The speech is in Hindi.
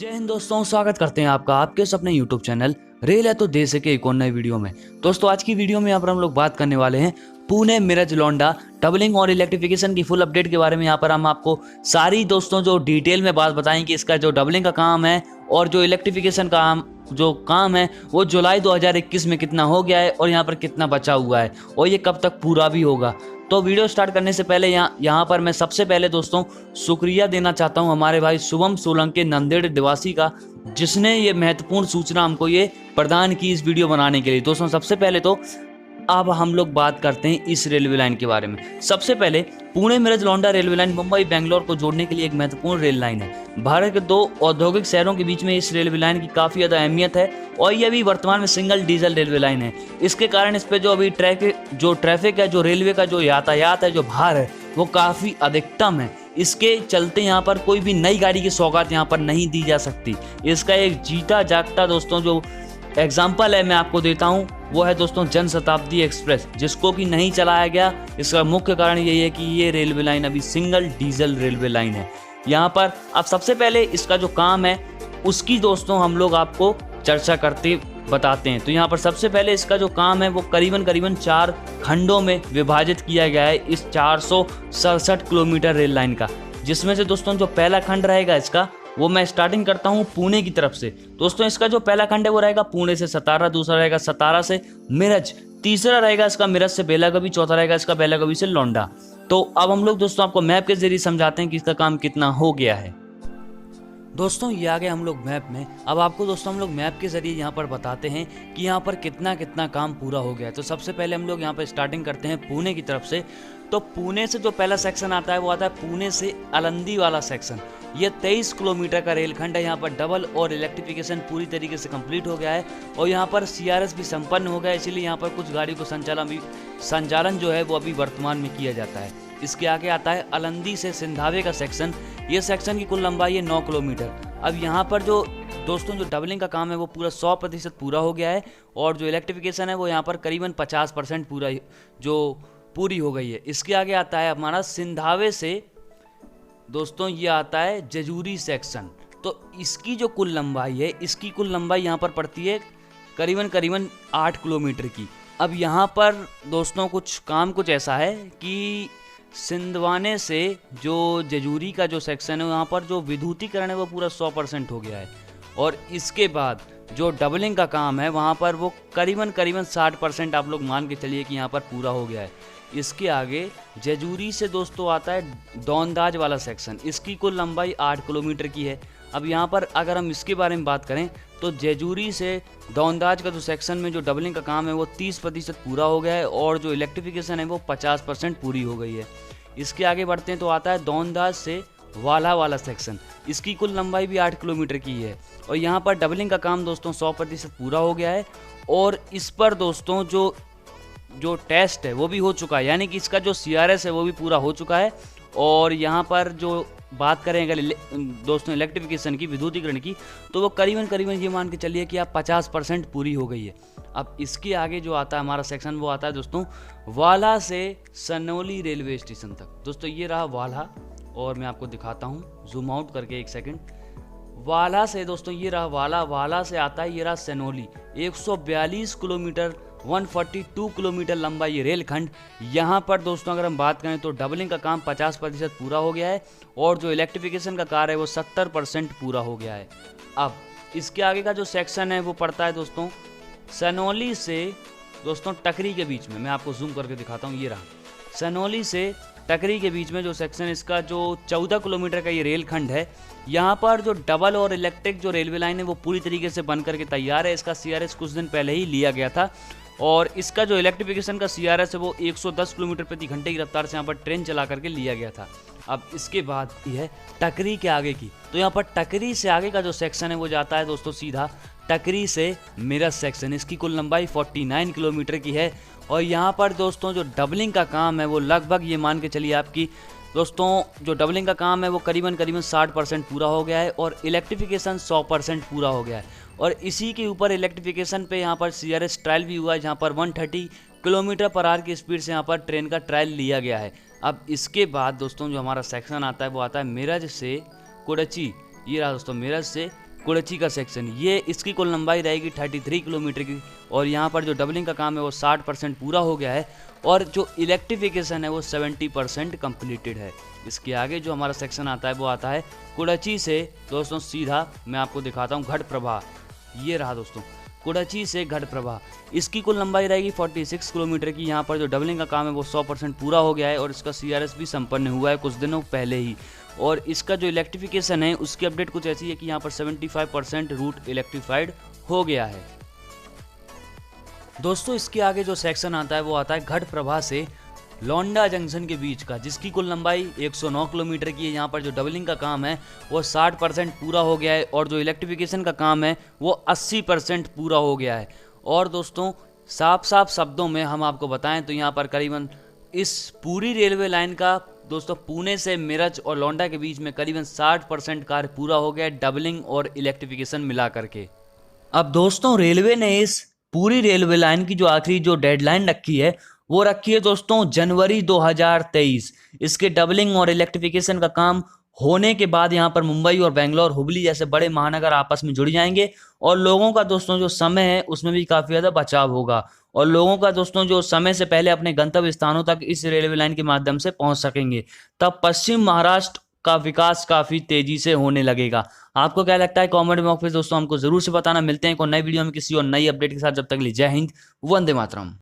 जय हिंद दोस्तों, स्वागत करते हैं आपका आपके अपने YouTube चैनल रेल है तो देश के एक और नए वीडियो में। दोस्तों आज की वीडियो में यहाँ पर हम लोग बात करने वाले हैं पुणे मिरज लौंडा डबलिंग और इलेक्ट्रिफिकेशन की फुल अपडेट के बारे में। यहाँ पर हम आपको सारी दोस्तों जो डिटेल में बात बताएं कि इसका जो डबलिंग का काम है और जो इलेक्ट्रिफिकेशन का काम है वो जुलाई 2021 में कितना हो गया है और यहाँ पर कितना बचा हुआ है और ये कब तक पूरा भी होगा। तो वीडियो स्टार्ट करने से पहले यहाँ पर मैं सबसे पहले दोस्तों शुक्रिया देना चाहता हूँ हमारे भाई शुभम सोलंकी नंदेड़ निवासी का, जिसने ये महत्वपूर्ण सूचना हमको ये प्रदान की इस वीडियो बनाने के लिए। दोस्तों सबसे पहले तो अब हम लोग बात करते हैं इस रेलवे लाइन के बारे में। सबसे पहले पुणे मिरज लौंडा रेलवे लाइन मुंबई बेंगलोर को जोड़ने के लिए एक महत्वपूर्ण रेल लाइन है। भारत के दो औद्योगिक शहरों के बीच में इस रेलवे लाइन की काफ़ी ज़्यादा अहमियत है और ये अभी वर्तमान में सिंगल डीजल रेलवे लाइन है। इसके कारण इस पर जो अभी ट्रैफिक है, जो रेलवे का जो यातायात है, जो भार है वो काफ़ी अधिकतम है। इसके चलते यहाँ पर कोई भी नई गाड़ी की सौगात यहाँ पर नहीं दी जा सकती। इसका एक जीता जागता दोस्तों जो एग्जाम्पल है मैं आपको देता हूँ, वो है दोस्तों जनशताब्दी एक्सप्रेस, जिसको कि नहीं चलाया गया। इसका मुख्य कारण यही है कि ये रेलवे लाइन अभी सिंगल डीजल रेलवे लाइन है। यहाँ पर अब सबसे पहले इसका जो काम है उसकी दोस्तों हम लोग आपको चर्चा करते बताते हैं। तो यहाँ पर सबसे पहले इसका जो काम है वो करीबन 4 खंडों में विभाजित किया गया है इस 467 किलोमीटर रेल लाइन का, जिसमें से दोस्तों जो पहला खंड रहेगा इसका वो मैं स्टार्टिंग करता हूँ पुणे की तरफ से। दोस्तों इसका जो पहला खंड है वो रहेगा पुणे से सतारा, दूसरा रहेगा सतारा से मिरज, तीसरा रहेगा इसका मिरज से बेलागवी, चौथा रहेगा इसका बेलागवी से लौंडा। तो अब हम लोग दोस्तों आपको मैप के जरिए समझाते हैं कि इसका काम कितना हो गया है। दोस्तों ये आ गए हम लोग मैप में। अब आपको दोस्तों हम लोग मैप के जरिए यहाँ पर बताते हैं कि यहाँ पर कितना काम पूरा हो गया है। तो सबसे पहले हम लोग यहाँ पर स्टार्टिंग करते हैं पुणे की तरफ से। तो पुणे से जो पहला सेक्शन आता है वो आता है पुणे से अलंदी वाला सेक्शन। ये 23 किलोमीटर का रेलखंड है। यहाँ पर डबल और इलेक्ट्रिफिकेशन पूरी तरीके से कंप्लीट हो गया है और यहाँ पर CRS भी संपन्न हो गया है, इसीलिए यहाँ पर कुछ गाड़ी को संचालन जो है वो अभी वर्तमान में किया जाता है। इसके आगे आता है अलंदी से सिंधावे का सेक्शन। ये सेक्शन की कुल लंबाई है 9 किलोमीटर। अब यहाँ पर जो दोस्तों जो डबलिंग का काम है वो पूरा 100% पूरा हो गया है और जो इलेक्ट्रिफिकेशन है वो यहाँ पर करीबन 50% पूरी हो गई है। इसके आगे आता है हमारा सिंधावे से दोस्तों ये आता है जजूरी सेक्शन। तो इसकी जो कुल लंबाई है, इसकी कुल लंबाई यहाँ पर पड़ती है करीबन 8 किलोमीटर की। अब यहाँ पर दोस्तों कुछ ऐसा है कि सिंधवाने से जो जजूरी का जो सेक्शन है यहाँ पर जो विद्युतीकरण है वो पूरा 100% हो गया है और इसके बाद जो डबलिंग का काम है वहाँ पर वो करीबन 60% आप लोग मान के चलिए कि यहाँ पर पूरा हो गया है। इसके आगे जजूरी से दोस्तों आता है दौंदाज वाला सेक्शन। इसकी कुल लंबाई 8 किलोमीटर की है। अब यहाँ पर अगर हम इसके बारे में बात करें तो जजूरी से दौंदाज का जो सेक्शन में जो डबलिंग का काम है वो 30% पूरा हो गया है और जो इलेक्ट्रिफिकेशन है वो 50% पूरी हो गई है। इसके आगे बढ़ते हैं तो आता है दौंदाज से वाला वाला सेक्शन। इसकी कुल लंबाई भी 8 किलोमीटर की है और यहाँ पर डबलिंग का काम दोस्तों 100% पूरा हो गया है और इस पर दोस्तों जो टेस्ट है वो भी हो चुका है, यानी कि इसका जो CRS है वो भी पूरा हो चुका है। और यहाँ पर जो बात करें अगर दोस्तों इलेक्ट्रिफिकेशन की, विद्युतीकरण की, तो वो करीबन ये मान के चलिए कि आप 50% पूरी हो गई है। अब इसके आगे जो आता है हमारा सेक्शन वो आता है दोस्तों वाला से सनोली रेलवे स्टेशन तक। दोस्तों ये रहा वाला और मैं आपको दिखाता हूँ जूम आउट करके, एक सेकेंड। वाला से दोस्तों ये रहा वाला से आता है ये रहा सनोली। 142 किलोमीटर 142 किलोमीटर लंबा ये रेलखंड। यहाँ पर दोस्तों अगर हम बात करें तो डबलिंग का काम 50% पूरा हो गया है और जो इलेक्ट्रिफिकेशन का कार्य है वो 70% पूरा हो गया है। अब इसके आगे का जो सेक्शन है वो पड़ता है दोस्तों सनोली से दोस्तों टकरी के बीच में। मैं आपको जूम करके दिखाता हूँ, ये रहा सनोली से टकरी के बीच में जो सेक्शन, इसका जो 14 किलोमीटर का ये रेलखंड है। यहाँ पर जो डबल और इलेक्ट्रिक जो रेलवे लाइन है वो पूरी तरीके से बन करके तैयार है। इसका CRS कुछ दिन पहले ही लिया गया था और इसका जो इलेक्ट्रिफिकेशन का CRS है वो 110 किलोमीटर प्रति घंटे की रफ्तार से यहाँ पर ट्रेन चला करके लिया गया था। अब इसके बाद ये है टकरी के आगे की। तो यहाँ पर टकरी से आगे का जो सेक्शन है वो जाता है दोस्तों सीधा टकरी से मिरज सेक्शन। इसकी कुल लंबाई 49 किलोमीटर की है और यहाँ पर दोस्तों जो डबलिंग का काम है वो लगभग ये मान के चलिए आपकी दोस्तों जो डबलिंग का काम है वो करीबन 60% पूरा हो गया है और इलेक्ट्रिफिकेशन 100% पूरा हो गया है। और इसी के ऊपर इलेक्ट्रिफिकेशन पे यहाँ पर CRS ट्रायल भी हुआ है, जहाँ पर 130 किलोमीटर पर आवर की स्पीड से यहाँ पर ट्रेन का ट्रायल लिया गया है। अब इसके बाद दोस्तों जो हमारा सेक्शन आता है वो आता है मिरज से कुडची। ये रहा दोस्तों मिरज से कुडची का सेक्शन, ये इसकी कुल लंबाई रहेगी 33 किलोमीटर की और यहाँ पर जो डबलिंग का काम है वो 60% पूरा हो गया है और जो इलेक्ट्रिफिकेशन है वो 70% कंप्लीटेड है। इसके आगे जो हमारा सेक्शन आता है वो आता है कुडची से दोस्तों सीधा मैं आपको दिखाता हूँ घटप्रभा। ये रहा दोस्तों कुडची से घटप्रभा, इसकी कुल लंबाई रहेगी 46 किलोमीटर की। यहाँ पर जो डबलिंग का काम है वो 100% पूरा हो गया है और इसका CRS भी संपन्न हुआ है कुछ दिनों पहले ही। और इसका जो इलेक्ट्रिफिकेशन है उसकी अपडेट कुछ ऐसी है कि यहाँ पर 75% रूट इलेक्ट्रीफाइड हो गया है। दोस्तों इसके आगे जो सेक्शन आता है वो आता है घटप्रभा से लोंडा जंक्शन के बीच का, जिसकी कुल लंबाई 109 किलोमीटर की है। यहाँ पर जो डबलिंग का काम है वो 60% पूरा हो गया है और जो इलेक्ट्रिफिकेशन का काम है वो 80% पूरा हो गया है। और दोस्तों साफ साफ शब्दों में हम आपको बताएं तो यहाँ पर करीबन इस पूरी रेलवे लाइन का दोस्तों पुणे से मेरठ और लोंडा के बीच में करीबन 60% कार्य पूरा हो गया है डबलिंग और इलेक्ट्रिफिकेशन मिला करके। अब दोस्तों रेलवे ने इस पूरी रेलवे लाइन की जो आखिरी जो डेडलाइन रखी है वो रखी है दोस्तों जनवरी 2023। इसके डबलिंग और इलेक्ट्रिफिकेशन का काम होने के बाद यहाँ पर मुंबई और बेंगलोर हुबली जैसे बड़े महानगर आपस में जुड़ जाएंगे और लोगों का दोस्तों जो समय है उसमें भी काफ़ी ज़्यादा बचाव होगा और लोगों का दोस्तों जो समय से पहले अपने गंतव्य स्थानों तक इस रेलवे लाइन के माध्यम से पहुंच सकेंगे। तब पश्चिम महाराष्ट्र का विकास काफ़ी तेजी से होने लगेगा। आपको क्या लगता है कमेंट बॉक्स में दोस्तों हमको जरूर से बताना। मिलते हैं एक और नई वीडियो में किसी और नई अपडेट के साथ, जब तक के लिए जय हिंद, वंदे मातरम।